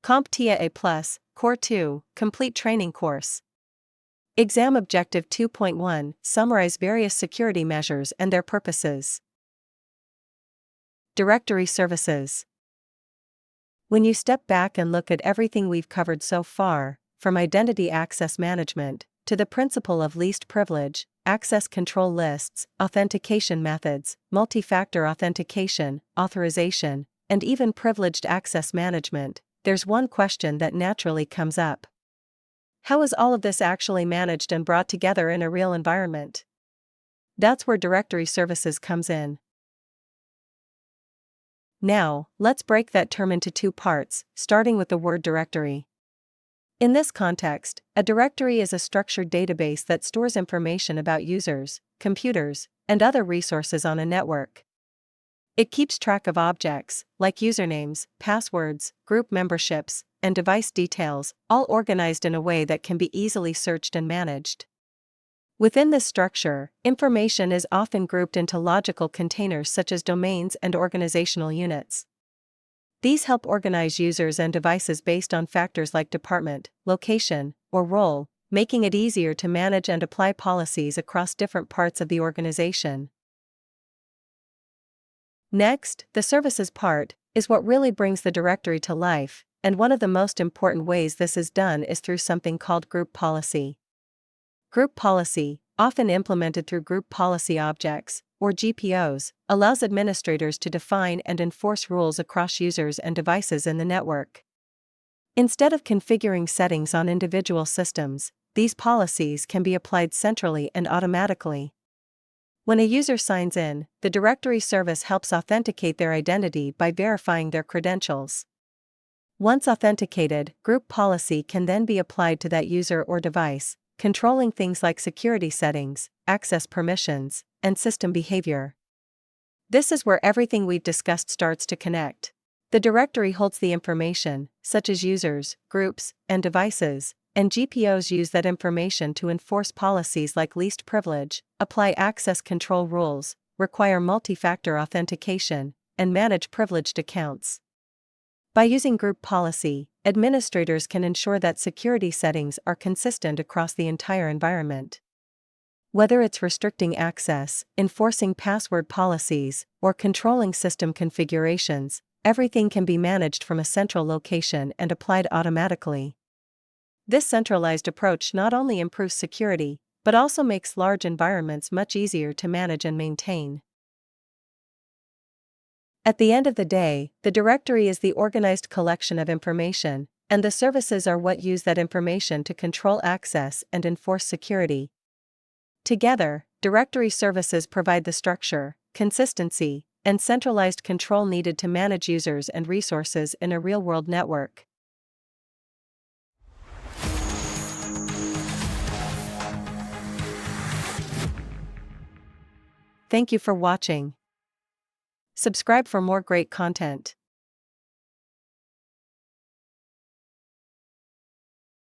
CompTIA A Core 2, Complete Training Course. Exam Objective 2.1, Summarize various security measures and their purposes. Directory Services. When you step back and look at everything we've covered so far, from identity access management, to the principle of least privilege, access control lists, authentication methods, multi-factor authentication, authorization, and even privileged access management, there's one question that naturally comes up. How is all of this actually managed and brought together in a real environment? That's where directory services comes in. Now, let's break that term into two parts, starting with the word directory. In this context, a directory is a structured database that stores information about users, computers, and other resources on a network. It keeps track of objects, like usernames, passwords, group memberships, and device details, all organized in a way that can be easily searched and managed. Within this structure, information is often grouped into logical containers such as domains and organizational units. These help organize users and devices based on factors like department, location, or role, making it easier to manage and apply policies across different parts of the organization. Next, the services part is what really brings the directory to life, and one of the most important ways this is done is through something called group policy. Group policy, often implemented through group policy objects, or GPOs, allows administrators to define and enforce rules across users and devices in the network. Instead of configuring settings on individual systems, these policies can be applied centrally and automatically. When a user signs in, the directory service helps authenticate their identity by verifying their credentials. Once authenticated, group policy can then be applied to that user or device, controlling things like security settings, access permissions, and system behavior. This is where everything we've discussed starts to connect. The directory holds the information, such as users, groups, and devices, and GPOs use that information to enforce policies like least privilege, apply access control rules, require multi-factor authentication, and manage privileged accounts. By using group policy, administrators can ensure that security settings are consistent across the entire environment. Whether it's restricting access, enforcing password policies, or controlling system configurations, everything can be managed from a central location and applied automatically. This centralized approach not only improves security, but also makes large environments much easier to manage and maintain. At the end of the day, the directory is the organized collection of information, and the services are what use that information to control access and enforce security. Together, directory services provide the structure, consistency, and centralized control needed to manage users and resources in a real-world network. Thank you for watching. Subscribe for more great content.